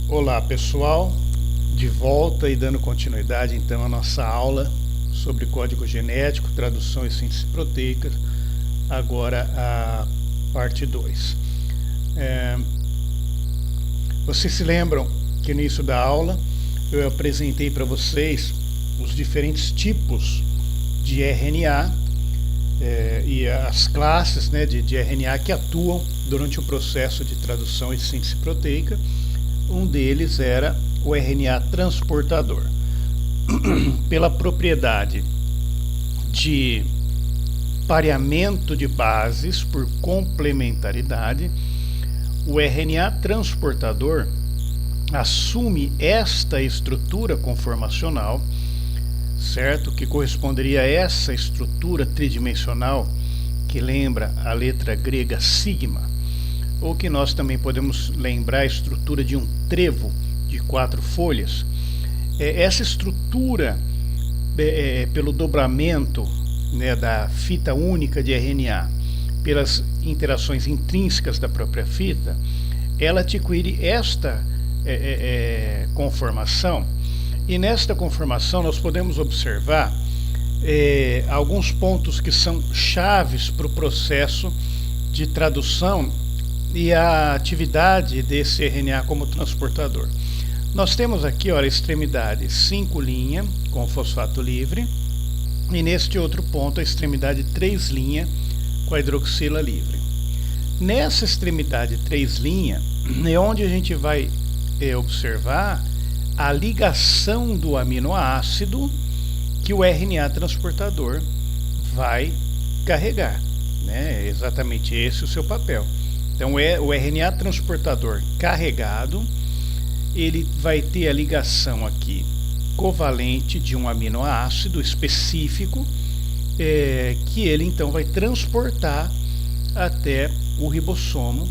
Olá pessoal, de volta e dando continuidade então à nossa aula sobre código genético, tradução e síntese proteica, agora a parte 2. Vocês se lembram que no início da aula eu apresentei para vocês os diferentes tipos de RNA e as classes de RNA que atuam durante o processo de tradução e síntese proteica. Um deles era o RNA transportador. Pela propriedade de pareamento de bases por complementaridade, o RNA transportador assume esta estrutura conformacional, certo? Que corresponderia a essa estrutura tridimensional que lembra a letra grega sigma, ou que nós também podemos lembrar a estrutura de um trevo de 4 folhas. Essa estrutura, pelo dobramento da fita única de RNA, pelas interações intrínsecas da própria fita, ela adquire esta conformação, e nesta conformação nós podemos observar alguns pontos que são chaves para o processo de tradução e a atividade desse RNA como transportador. Nós temos aqui, olha, a extremidade 5' com fosfato livre, e neste outro ponto a extremidade 3' com a hidroxila livre. Nessa extremidade 3' é onde a gente vai observar a ligação do aminoácido que o RNA transportador vai carregar, né? É exatamente esse o seu papel. Então o RNA transportador carregado, ele vai ter a ligação aqui covalente de um aminoácido específico, que ele então vai transportar até o ribossomo,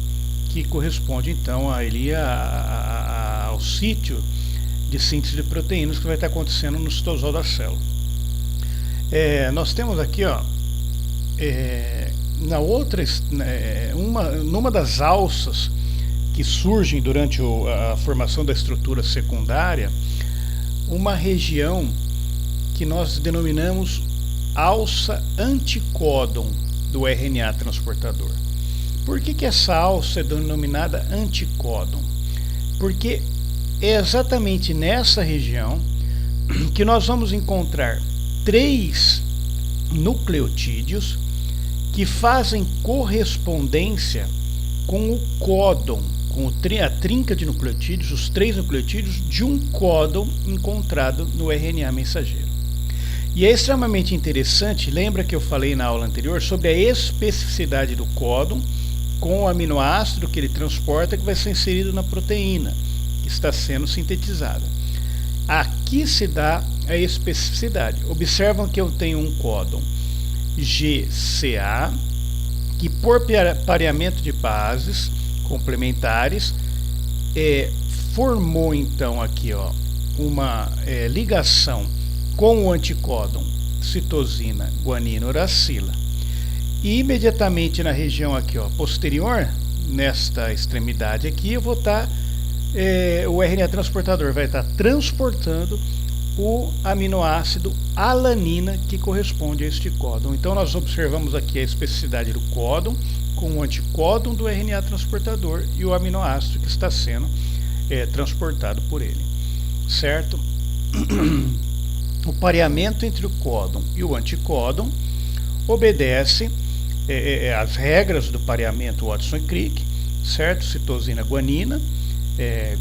que corresponde então ao sítio de síntese de proteínas que vai estar acontecendo no citosol da célula. Nós temos aqui, ó, numa das alças que surgem durante a formação da estrutura secundária, uma região que nós denominamos alça anticódon do RNA transportador. Por que essa alça é denominada anticódon? Porque é exatamente nessa região que nós vamos encontrar 3 nucleotídeos que fazem correspondência com o códon, com a trinca de nucleotídeos, os 3 nucleotídeos de um códon encontrado no RNA mensageiro. E é extremamente interessante, lembra que eu falei na aula anterior sobre a especificidade do códon com o aminoácido que ele transporta, que vai ser inserido na proteína que está sendo sintetizada. Aqui se dá a especificidade. Observam que eu tenho um códon GCA, que por pareamento de bases complementares formou então aqui, ó, uma ligação com o anticódon citosina, guanina, uracila, e imediatamente na região aqui, ó, posterior, nesta extremidade aqui, eu vou estar o RNA transportador vai estar transportando o aminoácido alanina, que corresponde a este códon. Então nós observamos aqui a especificidade do códon com o anticódon do RNA transportador e o aminoácido que está sendo transportado por ele, certo? O pareamento entre o códon e o anticódon obedece às regras do pareamento Watson e Crick, certo? Citosina, guanina,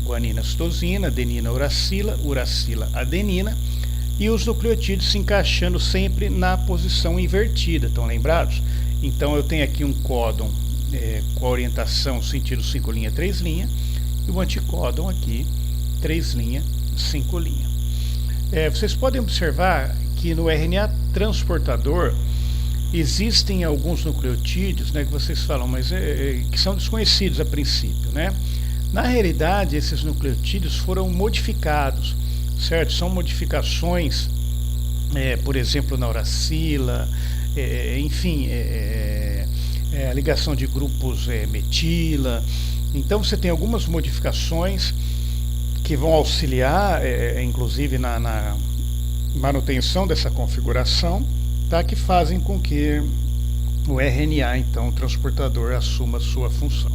guanina, citosina, adenina, uracila, uracila, adenina, e os nucleotídeos se encaixando sempre na posição invertida, estão lembrados? Então eu tenho aqui um códon com a orientação sentido 5', 3', e o anticódon aqui 3', 5'. Vocês podem observar que no RNA transportador existem alguns nucleotídeos, né, que vocês falam, mas que são desconhecidos a princípio, né? Na realidade, esses nucleotídeos foram modificados, certo? São modificações, por exemplo, na uracila, enfim, a ligação de grupos metila. Então você tem algumas modificações que vão auxiliar, inclusive na manutenção dessa configuração, tá? Que fazem com que o RNA, então, o transportador, assuma sua função.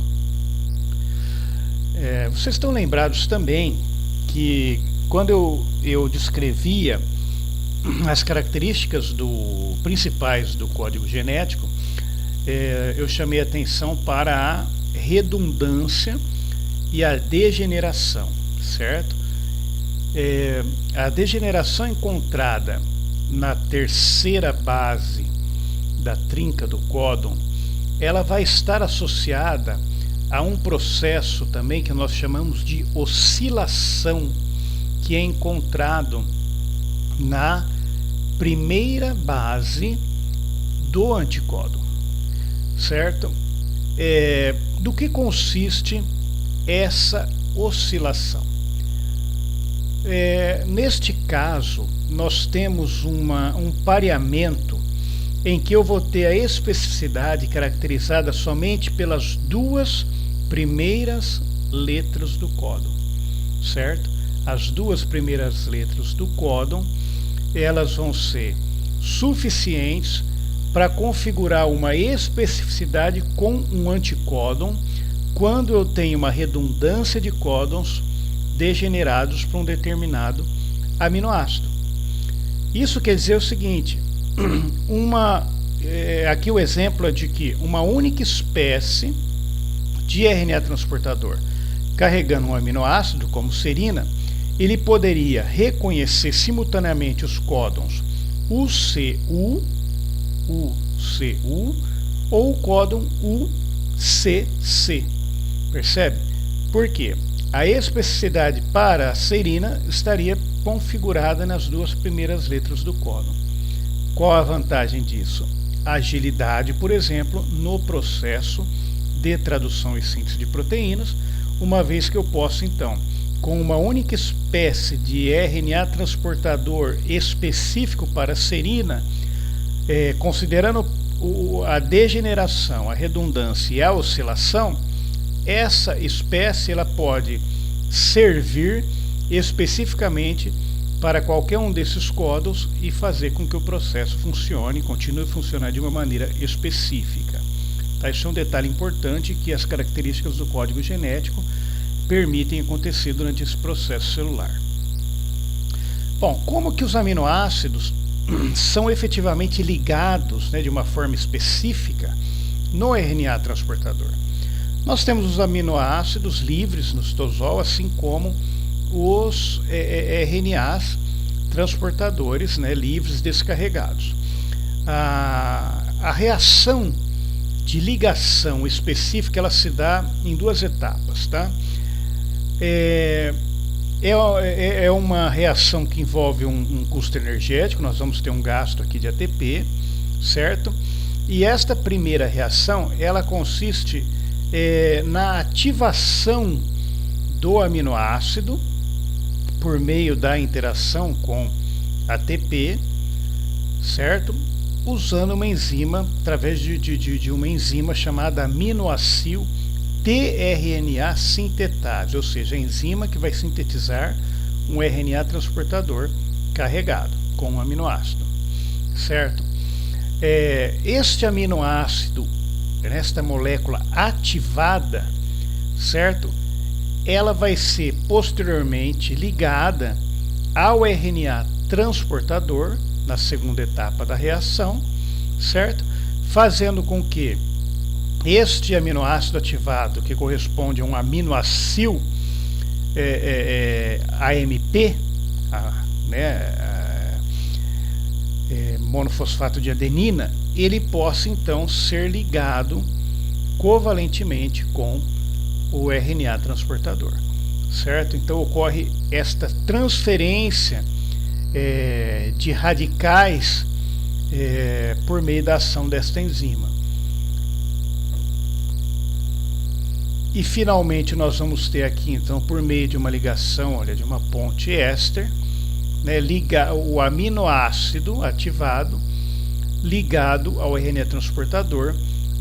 Vocês estão lembrados também que quando eu descrevia as características principais do código genético, eu chamei a atenção para a redundância e a degeneração, certo? A degeneração encontrada na terceira base da trinca do códon, ela vai estar associada a um processo também que nós chamamos de oscilação, que é encontrado na primeira base do anticódon, certo? Do que consiste essa oscilação? Neste caso, nós temos um pareamento em que eu vou ter a especificidade caracterizada somente pelas duas primeiras letras do códon, certo? As duas primeiras letras do códon, elas vão ser suficientes para configurar uma especificidade com um anticódon quando eu tenho uma redundância de códons degenerados para um determinado aminoácido. Isso quer dizer o seguinte: aqui o exemplo é de que uma única espécie de RNA transportador carregando um aminoácido, como serina, ele poderia reconhecer simultaneamente os códons UCU ou o códon UCC. Percebe? Por quê? A especificidade para a serina estaria configurada nas duas primeiras letras do códon. Qual a vantagem disso? A agilidade, por exemplo, no processo de tradução e síntese de proteínas, uma vez que eu posso, então, com uma única espécie de RNA transportador específico para a serina, considerando a degeneração, a redundância e a oscilação, essa espécie ela pode servir especificamente para qualquer um desses códons e fazer com que o processo funcione, continue a funcionar de uma maneira específica. Tá? Isso é um detalhe importante que as características do código genético permitem acontecer durante esse processo celular. Bom, como que os aminoácidos são efetivamente ligados, de uma forma específica no RNA transportador? Nós temos os aminoácidos livres no citosol, assim como os RNAs transportadores, livres descarregados. A reação de ligação específica ela se dá em duas etapas, tá? É uma reação que envolve um custo energético, nós vamos ter um gasto aqui de ATP, certo? E esta primeira reação, ela consiste na ativação do aminoácido por meio da interação com ATP, certo? Usando uma enzima, através de uma enzima chamada aminoacil tRNA sintetase, ou seja, a enzima que vai sintetizar um RNA transportador carregado com um aminoácido, certo? Este aminoácido, nesta molécula ativada, certo? Ela vai ser posteriormente ligada ao RNA transportador na segunda etapa da reação, certo? Fazendo com que este aminoácido ativado, que corresponde a um aminoacil AMP, monofosfato de adenina, ele possa então ser ligado covalentemente com o RNA transportador, certo? Então ocorre esta transferência de radicais por meio da ação desta enzima. E finalmente nós vamos ter aqui então, por meio de uma ligação, de uma ponte éster, liga o aminoácido ativado ligado ao RNA transportador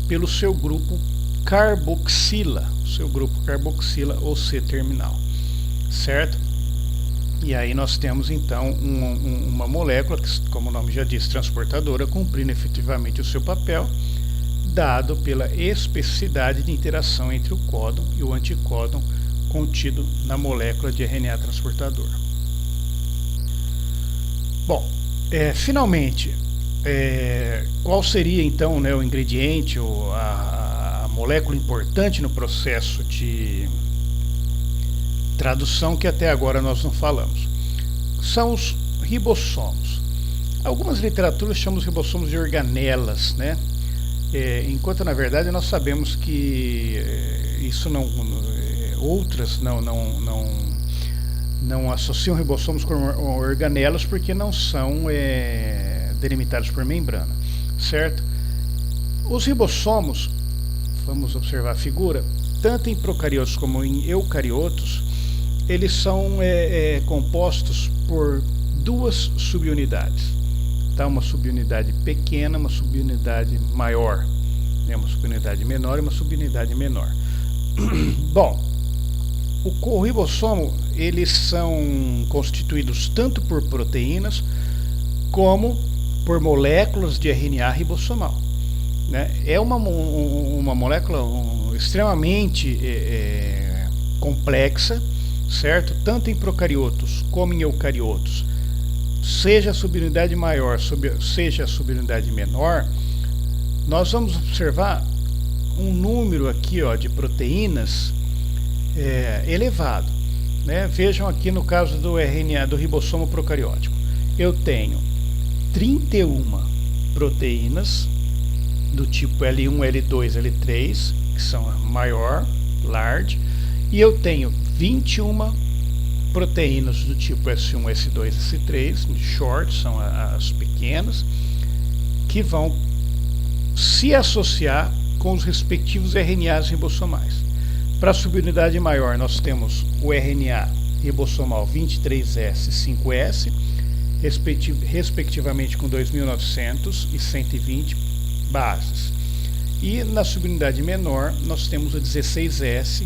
pelo seu grupo carboxila, ou C-terminal, certo? E aí nós temos então uma molécula que, como o nome já diz, transportadora, cumprindo efetivamente o seu papel, dado pela especificidade de interação entre o códon e o anticódon contido na molécula de RNA transportador. Bom, finalmente, qual seria então, né, o ingrediente, ou a molécula importante no processo de tradução que até agora nós não falamos? São os ribossomos. Algumas literaturas chamam os ribossomos de organelas, né? Enquanto na verdade nós sabemos que isso não, outras não associam ribossomos com organelas porque não são delimitados por membrana, certo? Os ribossomos, vamos observar a figura, tanto em procariotos como em eucariotos, eles são compostos por duas subunidades, tá? Uma subunidade pequena, uma subunidade maior, né? Uma subunidade menor e uma subunidade menor. Bom, o ribossomo, eles são constituídos tanto por proteínas como por moléculas de RNA ribossomal, né? É uma molécula extremamente complexa, certo? Tanto em procariotos como em eucariotos, seja a subunidade maior, seja a subunidade menor, nós vamos observar um número aqui, ó, de proteínas elevado, né? Vejam aqui no caso do RNA, do ribossomo procariótico, eu tenho 31 proteínas do tipo L1, L2, L3, que são a maior, large, e eu tenho 21 proteínas do tipo S1, S2, S3, short, são as pequenas, que vão se associar com os respectivos RNAs ribossomais. Para a subunidade maior, nós temos o RNA ribossomal 23S e 5S, respectivamente com 2.900 e 120 bases. E na subunidade menor, nós temos o 16S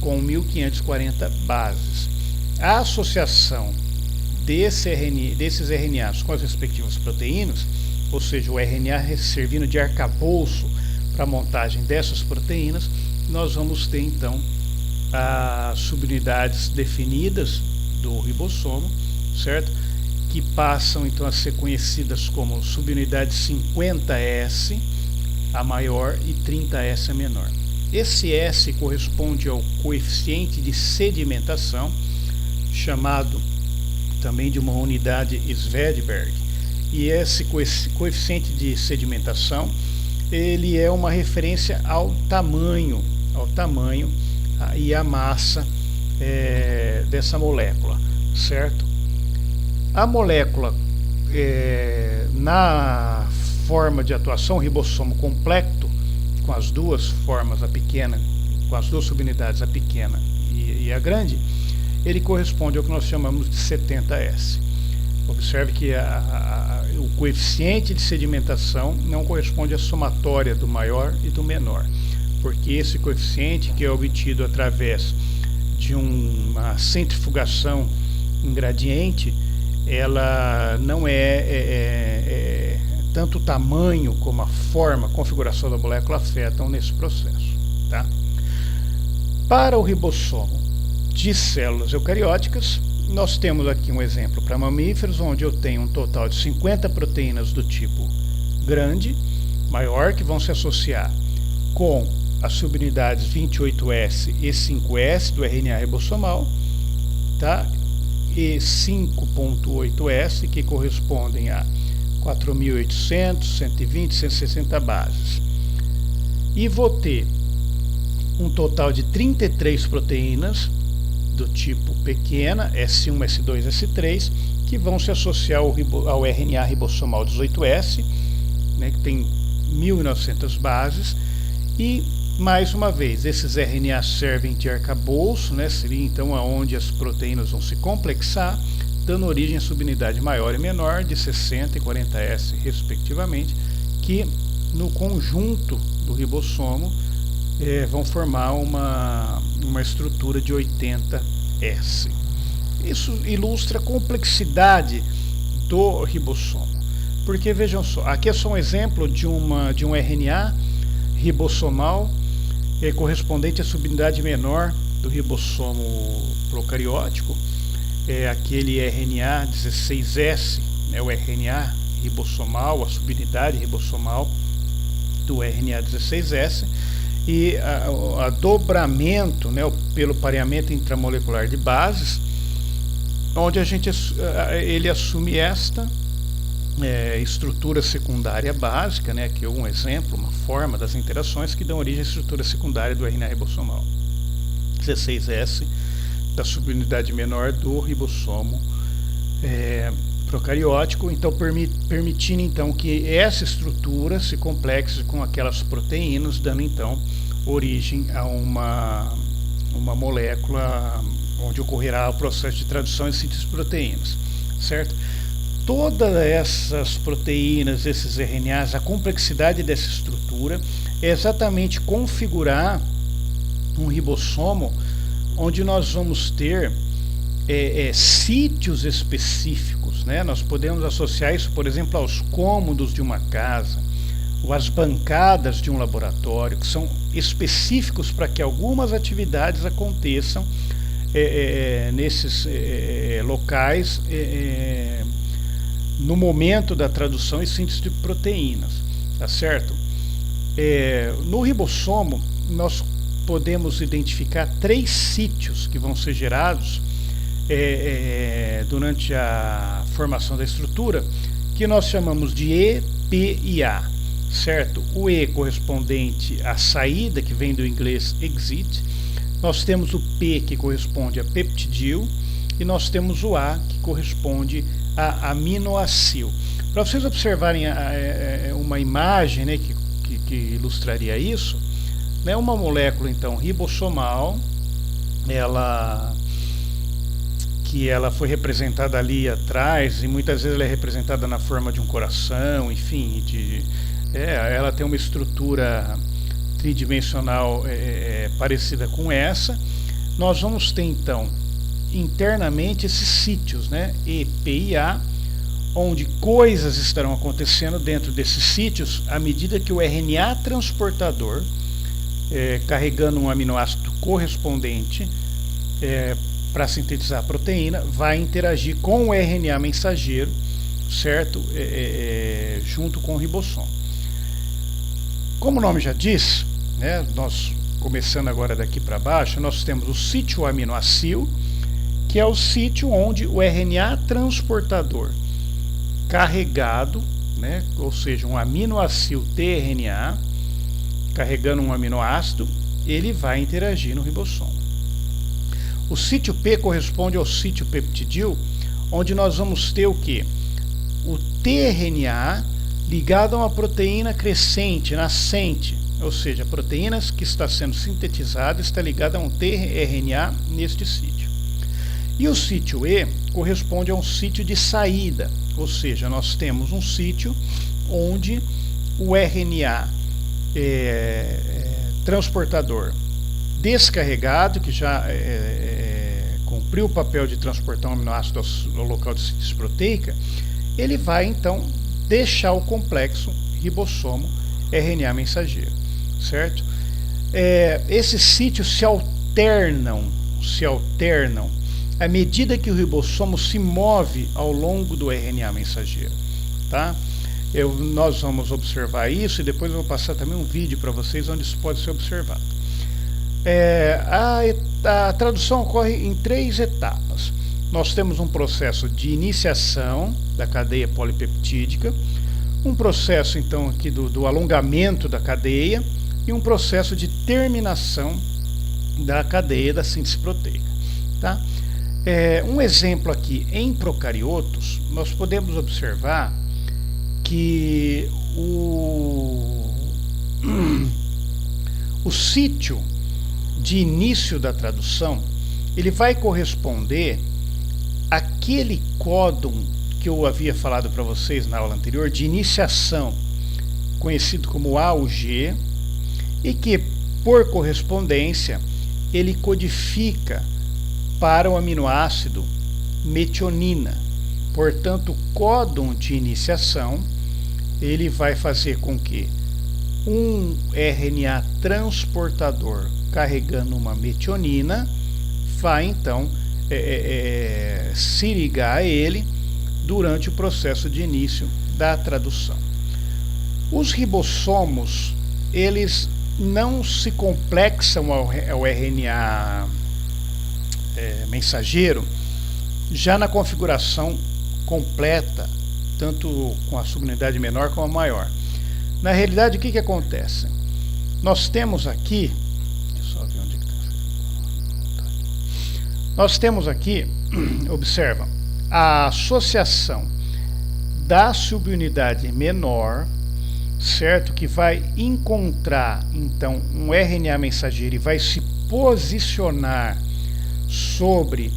com 1.540 bases. A associação desses RNAs com as respectivas proteínas, ou seja, o RNA servindo de arcabouço para a montagem dessas proteínas, nós vamos ter então as subunidades definidas do ribossomo, certo? Que passam então a ser conhecidas como subunidade 50S, a maior, e 30S, a menor. Esse S corresponde ao coeficiente de sedimentação, chamado também de uma unidade Svedberg. E esse coeficiente de sedimentação, ele é uma referência ao tamanho e à massa dessa molécula, certo? A molécula, na forma de atuação, ribossomo complexo, com as duas formas, a pequena, com as duas subunidades, a pequena e a grande, ele corresponde ao que nós chamamos de 70S. Observe que o coeficiente de sedimentação não corresponde à somatória do maior e do menor, porque esse coeficiente, que é obtido através de uma centrifugação em gradiente, ela não tanto o tamanho como a forma, a configuração da molécula afetam nesse processo, tá? Para o ribossomo de células eucarióticas, nós temos aqui um exemplo para mamíferos, onde eu tenho um total de 50 proteínas do tipo grande, maior, que vão se associar com as subunidades 28S e 5S do RNA ribossomal, tá? E 5.8S, que correspondem a 4.800, 120, 160 bases. E vou ter um total de 33 proteínas do tipo pequena, S1, S2, S3, que vão se associar ao RNA ribossomal 18S, né, que tem 1.900 bases. E, mais uma vez, esses RNAs servem de arcabouço, né, seria então onde as proteínas vão se complexar, dando origem à subunidade maior e menor de 60 e 40S, respectivamente, que no conjunto do ribossomo vão formar uma estrutura de 80 S. Isso ilustra a complexidade do ribossomo. Porque vejam só, aqui é só um exemplo de um RNA ribossomal correspondente à subunidade menor do ribossomo procariótico, é aquele RNA 16S, né, o RNA ribossomal, a subunidade ribossomal do RNA 16S, e a dobramento, né, pelo pareamento intramolecular de bases, onde ele assume esta estrutura secundária básica, né, que é um exemplo, uma forma das interações que dão origem à estrutura secundária do RNA ribossomal 16S, da subunidade menor do ribossomo procariótico, então permitindo então que essa estrutura se complexe com aquelas proteínas, dando então origem a uma molécula onde ocorrerá o processo de tradução em síntese de proteínas, certo? Todas essas proteínas, esses RNAs, a complexidade dessa estrutura é exatamente configurar um ribossomo onde nós vamos ter sítios específicos, né? Nós podemos associar isso, por exemplo, aos cômodos de uma casa, ou às bancadas de um laboratório, que são específicos para que algumas atividades aconteçam nesses locais no momento da tradução e síntese de proteínas, tá certo? No ribossomo, nós podemos identificar 3 sítios que vão ser gerados durante a formação da estrutura, que nós chamamos de E, P e A, certo? O E correspondente à saída, que vem do inglês exit, nós temos o P, que corresponde a peptidil, e nós temos o A, que corresponde a aminoácido. Para vocês observarem uma imagem, né, que ilustraria isso, né, uma molécula então ribossomal, ela foi representada ali atrás, e muitas vezes ela é representada na forma de um coração, enfim, ela tem uma estrutura tridimensional parecida com essa. Nós vamos ter então internamente esses sítios, né, E, P e A, onde coisas estarão acontecendo dentro desses sítios à medida que o RNA transportador, carregando um aminoácido correspondente para sintetizar a proteína, vai interagir com o RNA mensageiro, certo? Junto com o ribossomo. Como o nome já diz, né, nós começando agora daqui para baixo, nós temos o sítio aminoácido, que é o sítio onde o RNA transportador carregado, né, ou seja, um aminoácido tRNA carregando um aminoácido, ele vai interagir no ribossomo. O sítio P corresponde ao sítio peptidil, onde nós vamos ter o que? O tRNA ligado a uma proteína crescente, nascente, ou seja, a proteína que está sendo sintetizada está ligada a um tRNA neste sítio. E o sítio E corresponde a um sítio de saída, ou seja, nós temos um sítio onde o RNA transportador descarregado, que já cumpriu o papel de transportar um aminoácido ao local de síntese proteica, ele vai então deixar o complexo ribossomo RNA mensageiro, certo? Esses sítios se alternam à medida que o ribossomo se move ao longo do RNA mensageiro, tá? Nós vamos observar isso e depois eu vou passar também um vídeo para vocês onde isso pode ser observado. A tradução ocorre em 3 etapas. Nós temos um processo de iniciação da cadeia polipeptídica, um processo então aqui do alongamento da cadeia e um processo de terminação da cadeia da síntese proteica, tá? Um exemplo aqui, em procariotos, nós podemos observar que o sítio de início da tradução, ele vai corresponder àquele códon que eu havia falado para vocês na aula anterior, de iniciação, conhecido como A ou G, e que, por correspondência, ele codifica para o aminoácido metionina. Portanto, o códon de iniciação ele vai fazer com que um RNA transportador carregando uma metionina vai então se ligar a ele durante o processo de início da tradução. Os ribossomos eles não se complexam ao RNA mensageiro já na configuração completa, tanto com a subunidade menor como a maior. Na realidade, o que acontece? Nós temos aqui, deixa eu só ver onde está. Nós temos aqui, observa, a associação da subunidade menor, certo? Que vai encontrar então um RNA mensageiro e vai se posicionar sobre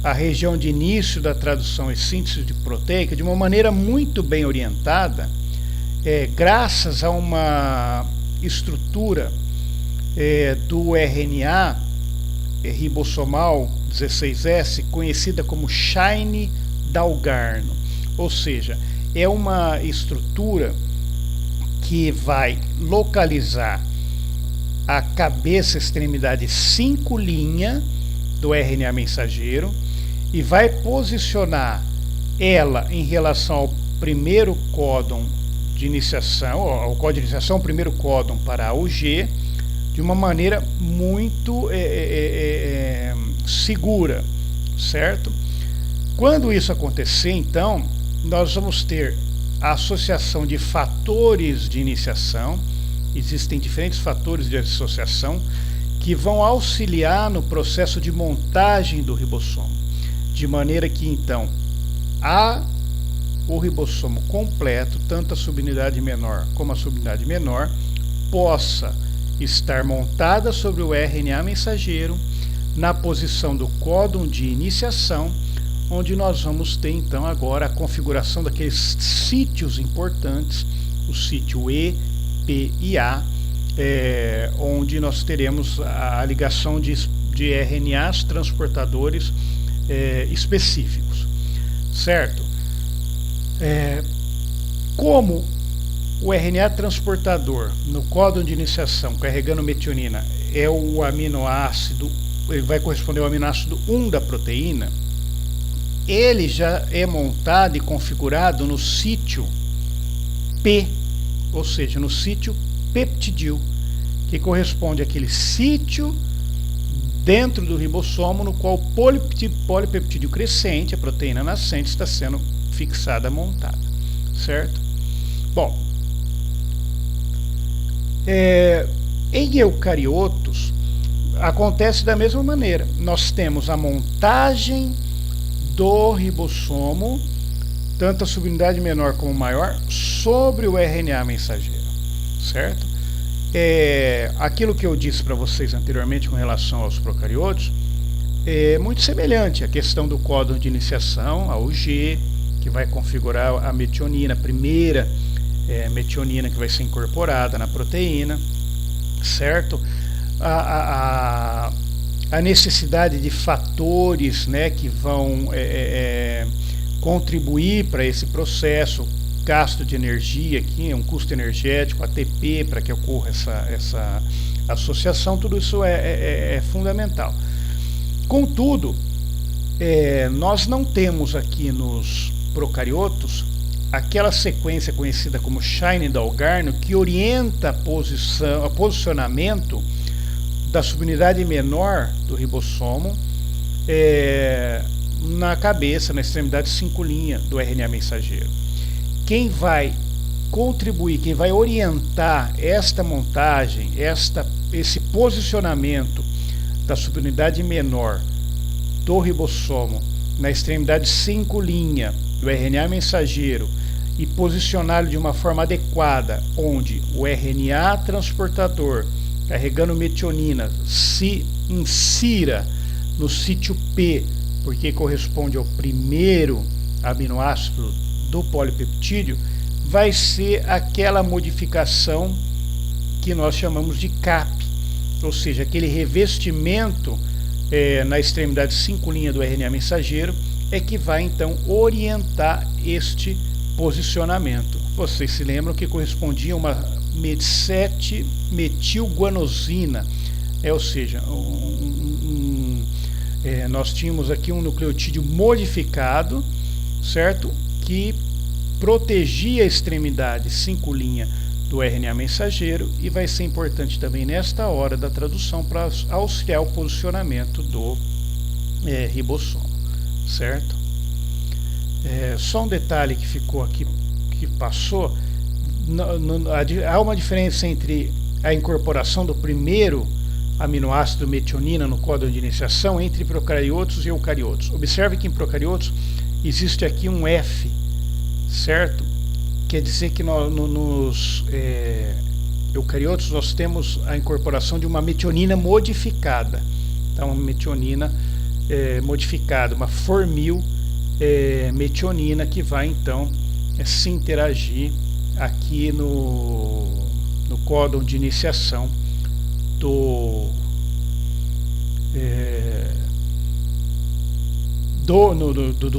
a região de início da tradução e síntese de proteica de uma maneira muito bem orientada, graças a uma estrutura do RNA ribossomal 16S, conhecida como Shine-Dalgarno, ou seja, é uma estrutura que vai localizar a cabeça extremidade 5' do RNA mensageiro e vai posicionar ela em relação ao primeiro códon de iniciação, ao códon de iniciação, o primeiro códon para a UG, de uma maneira muito segura, certo? Quando isso acontecer, então, nós vamos ter a associação de fatores de iniciação. Existem diferentes fatores de associação que vão auxiliar no processo de montagem do ribossomo, de maneira que então o ribossomo completo, tanto a subunidade menor como a subunidade menor, possa estar montada sobre o RNA mensageiro na posição do códon de iniciação, onde nós vamos ter então agora a configuração daqueles sítios importantes, o sítio E, P e A, onde nós teremos a ligação de RNAs transportadores específicos, certo? Como o RNA transportador no códon de iniciação carregando metionina é o aminoácido, ele vai corresponder ao aminoácido 1 da proteína, ele já é montado e configurado no sítio P, ou seja, no sítio peptidil, que corresponde àquele sítio dentro do ribossomo no qual o polipeptídeo crescente, a proteína nascente, está sendo fixada, montada, certo? Bom, em eucariotos acontece da mesma maneira. Nós temos a montagem do ribossomo, tanto a subunidade menor como maior, sobre o RNA mensageiro, certo? Aquilo que eu disse para vocês anteriormente com relação aos procariotos é muito semelhante à questão do códon de iniciação, a UG, que vai configurar a metionina, a primeira metionina que vai ser incorporada na proteína, certo? A necessidade de fatores, né, que vão contribuir para esse processo, gasto de energia aqui, um custo energético, ATP, para que ocorra essa associação, tudo isso é fundamental. Contudo, nós não temos aqui nos procariotos aquela sequência conhecida como Shine-Dalgarno, que orienta o posicionamento da subunidade menor do ribossomo na cabeça, na extremidade 5' do RNA mensageiro. Quem vai contribuir, quem vai orientar esta montagem, esse posicionamento da subunidade menor do ribossomo na extremidade 5' do RNA mensageiro e posicioná-lo de uma forma adequada, onde o RNA transportador carregando metionina se insira no sítio P, porque corresponde ao primeiro aminoácido do polipeptídeo, vai ser aquela modificação que nós chamamos de CAP, ou seja, aquele revestimento na extremidade 5' do RNA mensageiro, é que vai então orientar este posicionamento. Vocês se lembram que correspondia a uma 7-metilguanosina, ou seja, nós tínhamos aqui um nucleotídeo modificado, certo? Que protegia a extremidade 5' do RNA mensageiro, e vai ser importante também nesta hora da tradução para auxiliar o posicionamento do ribossomo, certo? Só um detalhe que ficou aqui, que passou, há uma diferença entre a incorporação do primeiro aminoácido metionina no códon de iniciação entre procariotos e eucariotos. Observe que em procariotos existe aqui um F, certo? Quer dizer que nos eucariotos nós temos a incorporação de uma metionina modificada. Então, uma metionina modificada, uma formil metionina, que vai então se interagir aqui no códon de iniciação do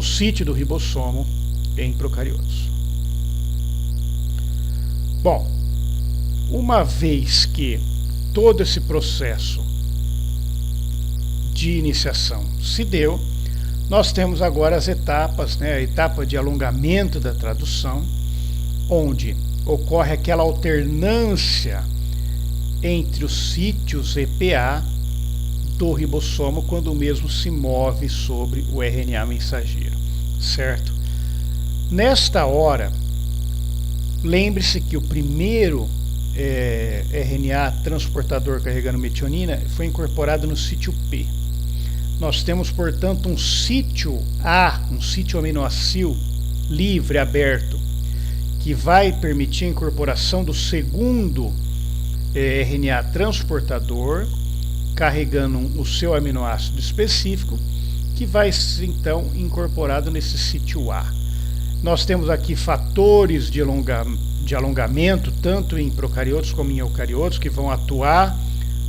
sítio do ribossomo em procariotos. Bom, uma vez que todo esse processo de iniciação se deu, nós temos agora as etapas, a etapa de alongamento da tradução, onde ocorre aquela alternância entre os sítios EPA do ribossomo quando o mesmo se move sobre o RNA mensageiro, certo? Nesta hora, lembre-se que o primeiro RNA transportador carregando metionina foi incorporado no sítio P. Nós temos, portanto, um sítio A, um sítio aminoácido livre, aberto, que vai permitir a incorporação do segundo RNA transportador, carregando o seu aminoácido específico, que vai ser então incorporado nesse sítio A. Nós temos aqui fatores de alongamento, tanto em procariotos como em eucariotos, que vão atuar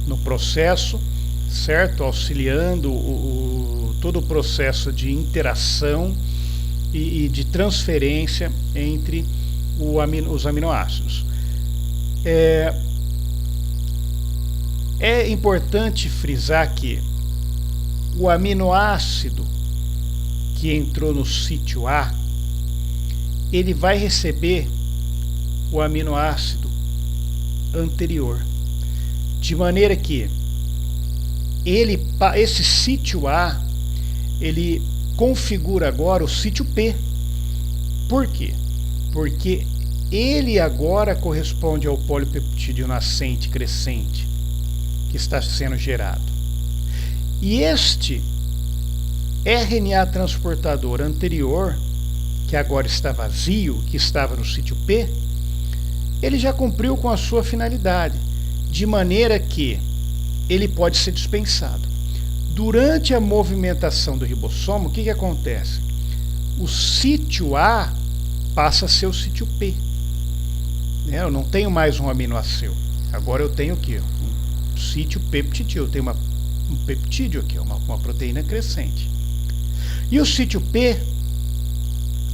no processo, certo? Auxiliando todo o processo de interação e de transferência entre os aminoácidos. É importante frisar que o aminoácido que entrou no sítio A, ele vai receber o aminoácido anterior, de maneira que esse sítio A, ele configura agora o sítio P. Por quê? Porque ele agora corresponde ao polipeptídeo nascente crescente que está sendo gerado. E este RNA transportador anterior, que agora está vazio, que estava no sítio P, ele já cumpriu com a sua finalidade, de maneira que ele pode ser dispensado. Durante a movimentação do ribossomo, o que acontece? O sítio A passa a ser o sítio P. Eu não tenho mais um aminoácido. Agora eu tenho aqui um sítio peptídeo. Eu tenho um peptídeo aqui, uma proteína crescente. E o sítio P,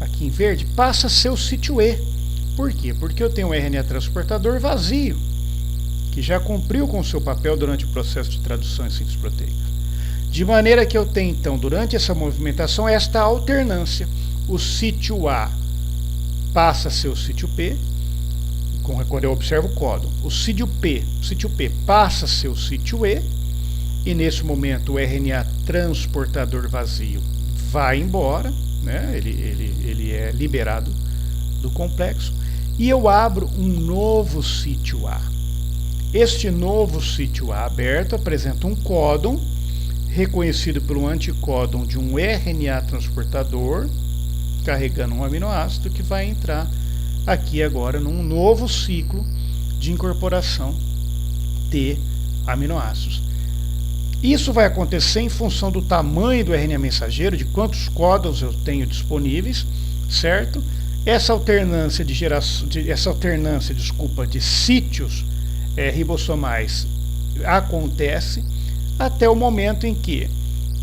aqui em verde, passa a ser o sítio E. Por quê? Porque eu tenho um RNA transportador vazio, que já cumpriu com o seu papel durante o processo de tradução em síntese proteica. De maneira que eu tenho, então, durante essa movimentação, esta alternância. O sítio A passa a ser o sítio P, quando eu observo o códon. O sítio P passa a ser o sítio E, e nesse momento o RNA transportador vazio vai embora, ele é liberado do complexo, e eu abro um novo sítio A. Este novo sítio A aberto apresenta um códon reconhecido pelo anticódon de um RNA transportador carregando um aminoácido que vai entrar aqui agora num novo ciclo de incorporação de aminoácidos. Isso vai acontecer em função do tamanho do RNA mensageiro, de quantos códons eu tenho disponíveis, certo? Essa alternância de sítios ribossomais acontece até o momento em que,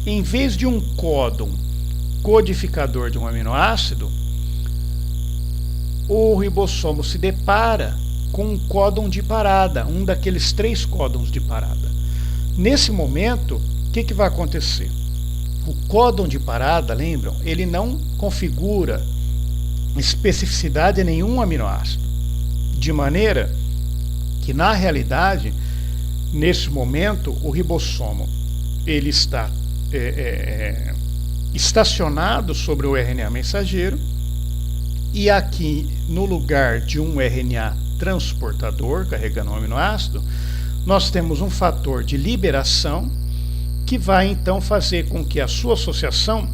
em vez de um códon codificador de um aminoácido, o ribossomo se depara com um códon de parada, um daqueles 3 códons de parada. Nesse momento, o que vai acontecer? O códon de parada, lembram? Ele não configura especificidade em nenhum aminoácido, de maneira que, na realidade, nesse momento, o ribossomo ele está estacionado sobre o RNA mensageiro, e aqui, no lugar de um RNA transportador carregando um aminoácido, nós temos um fator de liberação que vai então fazer com que a sua associação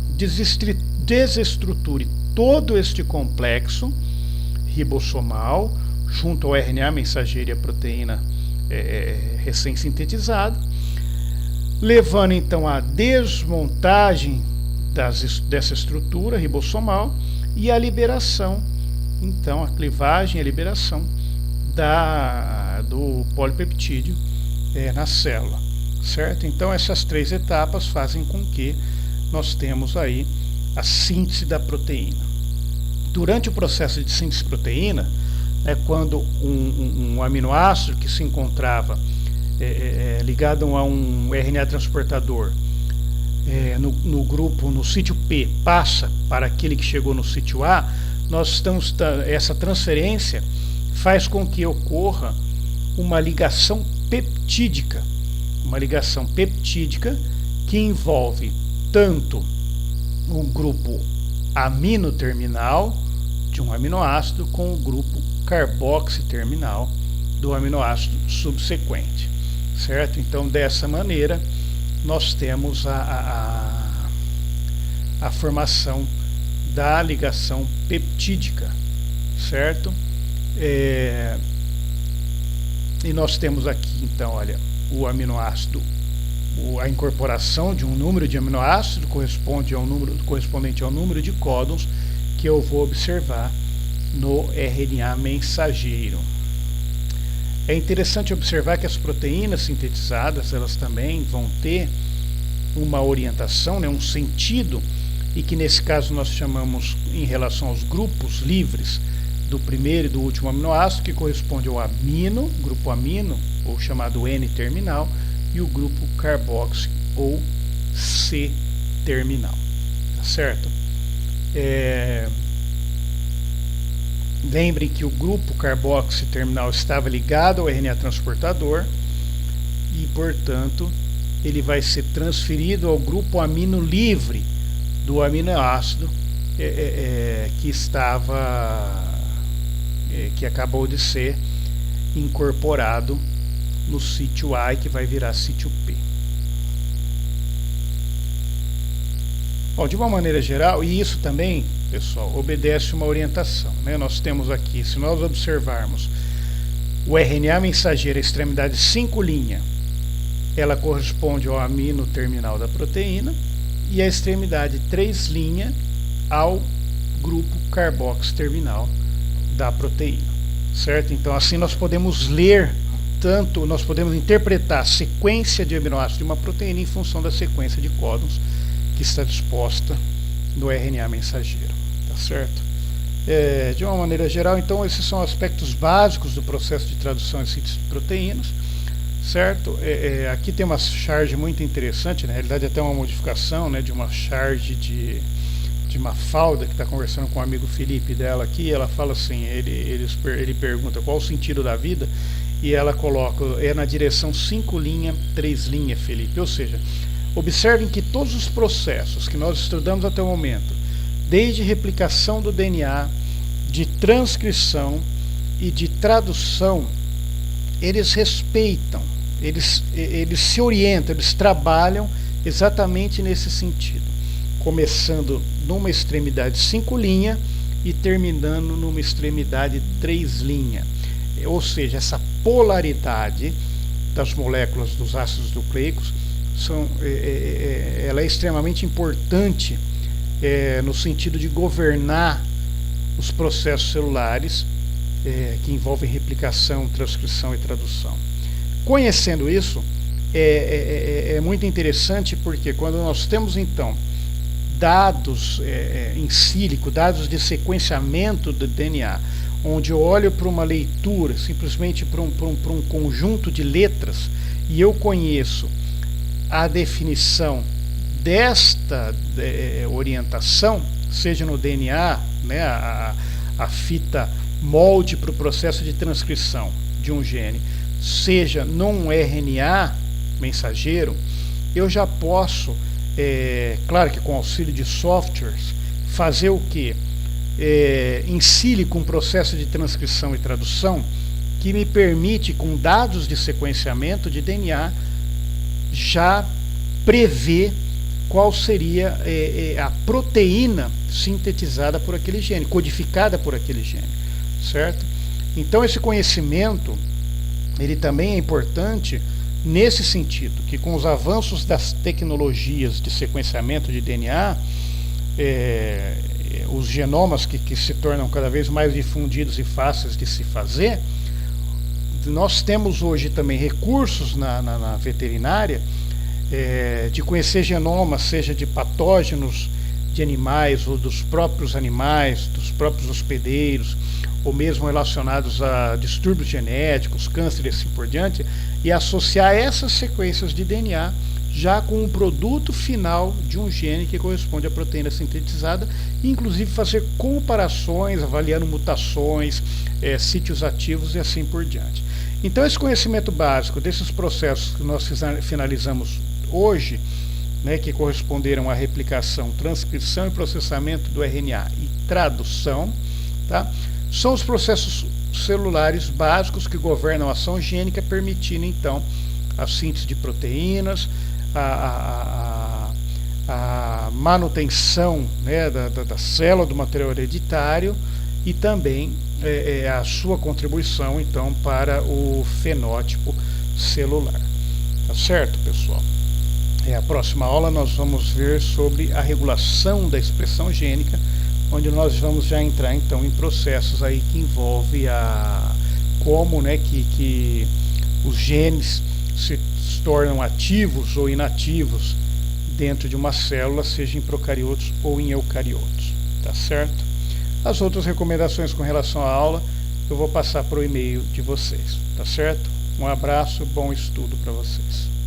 desestruture todo este complexo ribossomal junto ao RNA mensageiro e a proteína recém-sintetizada, levando então à desmontagem dessa estrutura ribossomal e a liberação, então a clivagem e a liberação do polipeptídeo na célula, certo? Então essas 3 etapas fazem com que nós temos aí a síntese da proteína. Durante o processo de síntese de proteína, quando um aminoácido que se encontrava ligado a um RNA transportador no grupo, no sítio P, passa para aquele que chegou no sítio A, essa transferência faz com que ocorra uma ligação peptídica, que envolve tanto o grupo amino terminal de um aminoácido com o grupo carboxi terminal do aminoácido subsequente, certo? Então, dessa maneira, nós temos a formação da ligação peptídica, certo? E nós temos aqui, então, olha, o aminoácido, a incorporação de um número de aminoácidos correspondente ao número de códons que eu vou observar no RNA mensageiro. É interessante observar que as proteínas sintetizadas, elas também vão ter uma orientação, um sentido, e que nesse caso nós chamamos, em relação aos grupos livres do primeiro e do último aminoácido, que corresponde ao grupo amino, ou chamado N-terminal, e o grupo carboxi, ou C-terminal. Tá certo? Lembrem que o grupo carboxi terminal estava ligado ao RNA transportador e, portanto, ele vai ser transferido ao grupo amino livre do aminoácido que acabou de ser incorporado no sítio A e que vai virar sítio P. Bom, de uma maneira geral, e isso também, pessoal, obedece uma orientação, né? Nós temos aqui, se nós observarmos o RNA mensageiro, a extremidade 5' ela corresponde ao amino terminal da proteína, e a extremidade 3' ao grupo carboxi terminal da proteína, certo? Então assim nós podemos ler nós podemos interpretar a sequência de aminoácidos de uma proteína em função da sequência de códons que está disposta no RNA mensageiro, tá certo? De uma maneira geral, então, esses são aspectos básicos do processo de tradução e síntese de proteínas, certo? Aqui tem uma charge muito interessante, na realidade até uma modificação, né, de uma charge de Mafalda, que está conversando com o amigo Felipe dela aqui. Ela fala assim, ele pergunta qual o sentido da vida, e ela coloca, na direção 5', 3', Felipe, ou seja, observem que todos os processos que nós estudamos até o momento, desde replicação do DNA, de transcrição e de tradução, eles respeitam, eles se orientam, eles trabalham exatamente nesse sentido, começando numa extremidade 5' e terminando numa extremidade 3'. Ou seja, essa polaridade das moléculas dos ácidos nucleicos ela é extremamente importante no sentido de governar os processos celulares que envolvem replicação, transcrição e tradução. Conhecendo isso, é muito interessante, porque quando nós temos então dados em sílico, dados de sequenciamento do DNA, onde eu olho para uma leitura, simplesmente para um conjunto de letras, e eu conheço a definição desta orientação, seja no DNA, né, a fita molde para o processo de transcrição de um gene, seja num RNA mensageiro, eu já posso, claro que com auxílio de softwares, fazer o que? Em sílico um processo de transcrição e tradução que me permite, com dados de sequenciamento de DNA, já prever qual seria a proteína sintetizada por aquele gene, codificada por aquele gene, certo? Então esse conhecimento, ele também é importante nesse sentido, que com os avanços das tecnologias de sequenciamento de DNA, os genomas que se tornam cada vez mais difundidos e fáceis de se fazer, nós temos hoje também recursos na veterinária de conhecer genomas, seja de patógenos de animais ou dos próprios animais, dos próprios hospedeiros, ou mesmo relacionados a distúrbios genéticos, câncer e assim por diante, e associar essas sequências de DNA já com um produto final de um gene que corresponde à proteína sintetizada, e inclusive fazer comparações, avaliando mutações, sítios ativos e assim por diante. Então esse conhecimento básico desses processos que nós finalizamos hoje, né, que corresponderam à replicação, transcrição e processamento do RNA e tradução, tá? São os processos celulares básicos que governam a ação gênica, permitindo então a síntese de proteínas, a manutenção, né, da célula, do material hereditário, e também a sua contribuição então para o fenótipo celular. Tá certo, pessoal? A próxima aula nós vamos ver sobre a regulação da expressão gênica, onde nós vamos já entrar então em processos aí que envolve como, né, que os genes se tornam ativos ou inativos dentro de uma célula, seja em procariotos ou em eucariotos, tá certo? As outras recomendações com relação à aula eu vou passar para o e-mail de vocês, tá certo? Um abraço, bom estudo para vocês.